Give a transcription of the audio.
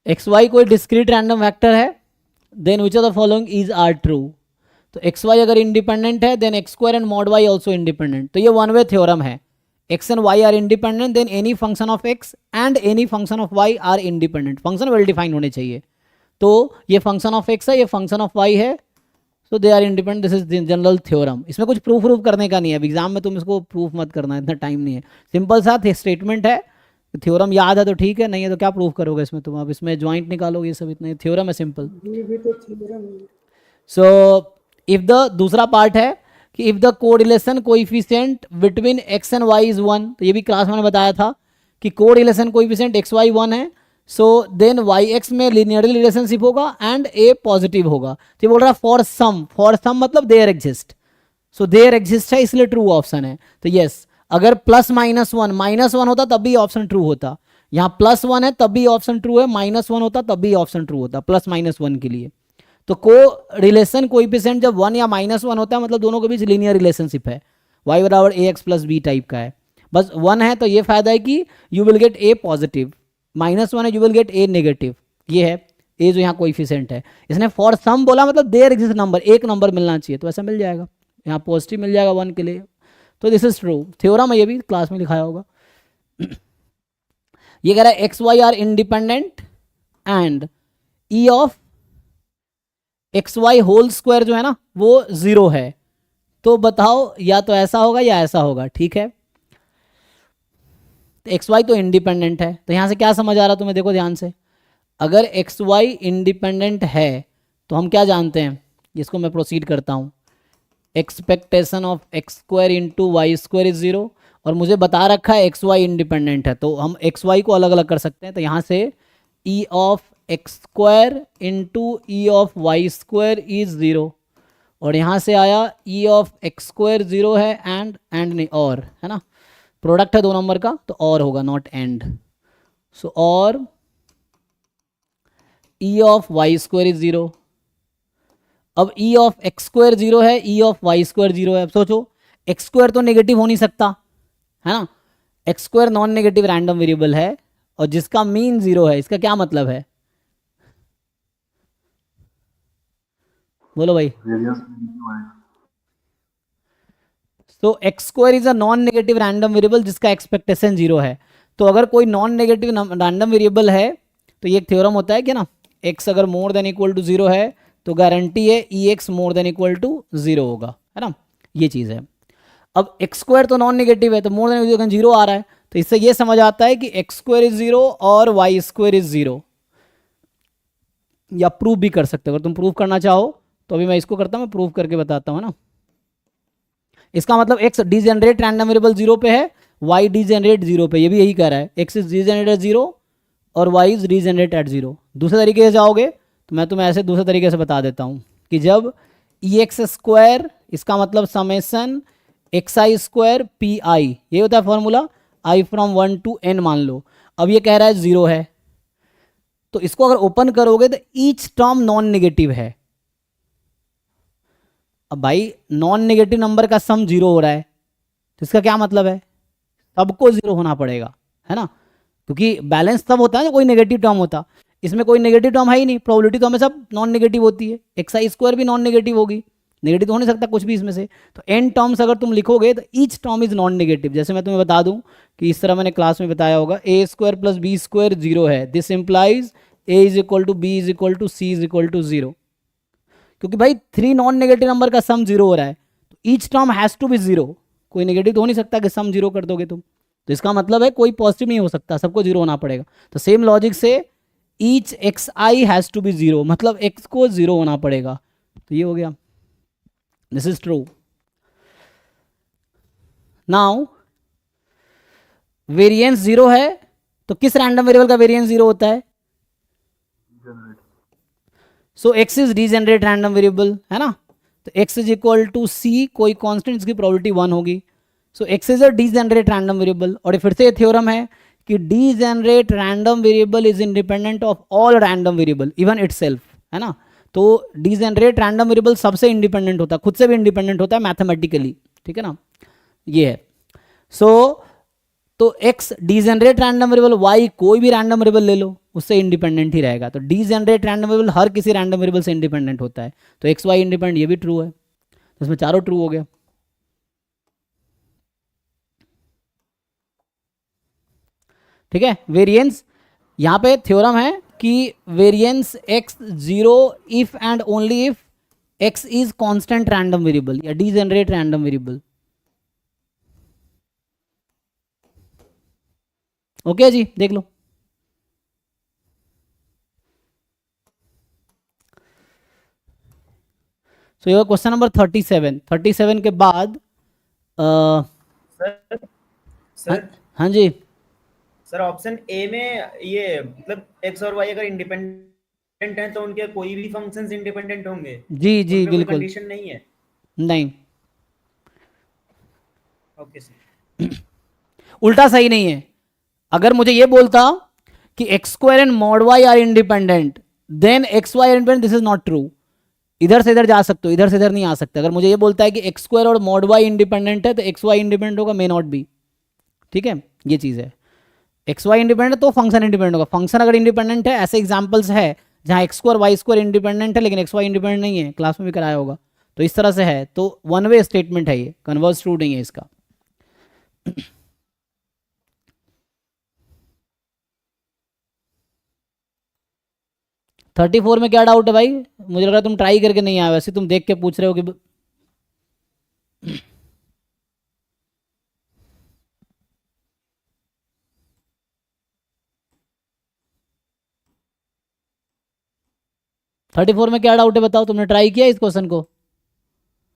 X y कोई discrete random vector है, then which of the following is are true. तो x y अगर independent है then x square and mod y also independent. तो ये one way theorem है, x and y are independent then any function of x and any function of y are independent. Function well defined होने चाहिए। तो ये function of x है, ये function of Y है, so they are independent. This is general theorem. इसमें कुछ proof करने का नहीं है, एग्जाम में तुम इसको प्रूफ मत करना, इतना टाइम नहीं है। सिंपल सा स्टेटमेंट है, थ्योरम याद है तो ठीक है, नहीं है तो क्या प्रूफ करोगे इसमें तुम। अब इसमें ज्वाइंट निकालोगे, ये सब इतना थ्योरम है सिंपल। सो इफ द दूसरा पार्ट है कि if the correlation coefficient between x and y is 1, तो ये भी क्लास में बताया था कि कोरिलेशन कोएफिशिएंट एक्स वाई 1 है, सो देन वाई एक्स में लिनियरली रिलेशनशिप होगा एंड ए पॉजिटिव होगा। तो ये बोल रहा है फॉर सम मतलब there exist, so there exist है इसलिए ट्रू ऑप्शन है। तो यस, अगर प्लस -1 होता तब भी ऑप्शन ट्रू होता, यहाँ +1 है तब भी ऑप्शन ट्रू है, -1 होता तब भी ऑप्शन ट्रू होता, +-1 के लिए। तो को रिलेशन कोएफिशिएंट जब 1 या -1 होता है मतलब दोनों के बीच लीनियर रिलेशनशिप है, y बराबर ax प्लस बी टाइप का है। बस 1 है तो ये फायदा है कि you will get a positive, -1 है you will get a negative. ये है a जो यहाँ कोएफिशिएंट है। इसने फॉर सम बोला मतलब देयर एग्जिस्ट नंबर, एक नंबर मिलना चाहिए, तो ऐसा मिल जाएगा, यहाँ पॉजिटिव मिल जाएगा 1 के लिए। तो दिस इज ट्रू थ्योरम है, ये भी क्लास में लिखाया होगा। ये कह रहा है x y are independent and E of x y whole square जो है ना वो 0 है। तो बताओ या तो ऐसा होगा या ऐसा होगा, ठीक है। तो एक्स वाई तो इंडिपेंडेंट है, तो यहां से क्या समझ आ रहा तुम्हें, देखो ध्यान से। अगर एक्स वाई इंडिपेंडेंट है तो हम क्या जानते हैं, जिसको मैं प्रोसीड करता हूं, expectation of x square into y square is 0, और मुझे बता रखा है एक्स वाई इंडिपेंडेंट है, तो हम एक्स वाई को अलग अलग कर सकते हैं। तो यहाँ से E of x square into E of Y square is 0, और यहाँ से आया ई ऑफ एक्स स्क्वायर 0 है एंड नहीं और है ना, प्रोडक्ट है 2 नंबर का तो और होगा नॉट एंड। सो और E of Y square is 0। अब ई ऑफ एक्स स्क्वायर 0 है, ई ऑफ वाई स्क्वायर 0 है। अब सोचो एक्स स्क्वायर तो नेगेटिव हो नहीं सकता है ना, x square non negative random variable है और जिसका मीन 0 है, इसका क्या मतलब है, बोलो भाई। तो x square is a non negative random variable जिसका एक्सपेक्टेशन 0 है। तो अगर कोई नॉन नेगेटिव रैंडम वेरिएबल है तो ये एक थ्योरम होता है कि ना, एक्स अगर मोर देन इक्वल टू 0 है तो गारंटी है E X more than equal to 0 होगा, है ना, ये चीज़ है। अब एक्स स्क्वायर तो नॉन नेगेटिव है तो मोर देन 0 आ रहा है, तो इससे ये समझ आता है कि एक्स स्क्वायर इज 0 और वाई स्क्वायर इज 0। या प्रूफ भी कर सकते हो, अगर तुम प्रूफ करना चाहो तो अभी मैं इसको करता हूँ, मैं प्रूफ करके बताता हूँ ना। इसका मतलब एक्स डिजेनरेट रैंडम वेरिएबल 0 पे है, वाई डिजेनरेट 0 पे, ये भी यही कह रहा है, एक्स इज डिजेनरेट एट 0 और वाई इज डिजेनरेट एट 0। दूसरे तरीके से जाओगे तो मैं तुम्हें ऐसे दूसरे तरीके से बता देता हूँ कि जब ई एक्स स्क्वायर, इसका मतलब summation x I square P I, ये होता है formula, I from 1 to n मान लो। अब ये कह रहा है 0 है, तो इसको अगर ओपन करोगे तो ईच टर्म नॉन नेगेटिव है। अब भाई नॉन नेगेटिव नंबर का सम 0 हो रहा है तो इसका क्या मतलब है, सबको 0 होना पड़ेगा, है ना, क्योंकि बैलेंस तब होता है ना कोई नेगेटिव टर्म होता, इसमें कोई नेगेटिव टर्म है ही नहीं, प्रोबेबिलिटी तो हमेशा नॉन नेगेटिव होती है, एक्स आई स्क्वायर भी नॉन नेगेटिव होगी, नेगेटिव तो हो नहीं सकता कुछ भी इसमें से। तो एन टर्म्स अगर तुम लिखोगे तो each term is non negative. जैसे मैं तुम्हें बता दूं कि इस तरह मैंने क्लास में बताया होगा, a square plus b square 0 है, this implies a is equal to b is equal to c is equal to 0, क्योंकि भाई 3 नॉन नेगेटिव नंबर का सम 0 हो रहा है तो each term has to be 0, कोई नेगेटिव तो हो नहीं सकता कि सम 0 कर दोगे तुम, तो इसका मतलब है कोई पॉजिटिव नहीं हो सकता, सबको 0 होना पड़ेगा। तो सेम लॉजिक से each x i has to be 0, मतलब एक्स को 0 होना पड़ेगा, तो ये हो गया, this is true. Now variance 0 है तो किस रैंडम वेरिएबल का वेरिएंस 0 होता है, so X is degenerate random variable, है ना, तो X is equal to C, कोई कांस्टेंट जिसकी प्रोबेबिलिटी 1 होगी, so X is a degenerate random variable. और फिर से ये थ्योरम है कि degenerate random variable is independent of all random variable even itself, है ना, तो डिजेनरेट रैंडम वेरिएबल सबसे इंडिपेंडेंट होता है, खुद से भी इंडिपेंडेंट होता है मैथमेटिकली, ठीक है ना, ये है। सो तो x degenerate random variable, y कोई भी रैंडम वेरिएबल ले लो उससे इंडिपेंडेंट ही रहेगा। तो डीजेनरेट रैंडम वेरिएबल हर किसी रैंडम वेरिएबल से इंडिपेंडेंट होता है। तो एक्स वाई इंडिपेंडेंट, ये भी ट्रू है, तो इसमें चारों ट्रू हो गया। ठीक है, वेरिएंस यहाँ पे थ्योरम है कि variance x zero if and only if x is constant random variable या डीजेनरेट रैंडम वेरिएबल। ओके जी, देख लो। सो ये क्वेश्चन नंबर 37 के बाद सर हाँ, सर हाँ जी सर ऑप्शन ए में ये मतलब एक्स और वाई अगर इंडिपेंडेंट हैं तो उनके कोई भी फंक्शंस इंडिपेंडेंट होंगे, जी जी उनमें कोई बिल्कुल कंडीशन नहीं है। नहीं, ओके सर। उल्टा सही नहीं है। अगर मुझे ये बोलता कि x square and mod y are independent, then x y are independent, this is not true. इधर से इधर जा सकते हो, इधर से इधर नहीं आ सकते। अगर मुझे ये बोलता है कि एक्स स्क्वायर और मॉड वाई इंडिपेंडेंट है तो एक्स वाई इंडिपेंडेंट होगा, मे नॉट बी। ठीक है, ये चीज़ है। एक्स वाई इंडिपेंडेंट तो फंक्शन इंडिपेंडेंट होगा। फंक्शन अगर इंडिपेंडेंट है, ऐसे एग्जांपल्स है जहां x square y square independent है लेकिन एक्स वाई इंडिपेंडेंट नहीं है, क्लास में भी कराया होगा। तो इस तरह से है, तो वन वे स्टेटमेंट है ये, कन्वर्स ट्रू नहीं है इसका। 34 में क्या डाउट है भाई? मुझे लग रहा है तुम ट्राई करके नहीं आए, वैसे तुम देख के पूछ रहे हो कि 34 में क्या डाउट है बताओ, तुमने ट्राई किया इस क्वेश्चन को?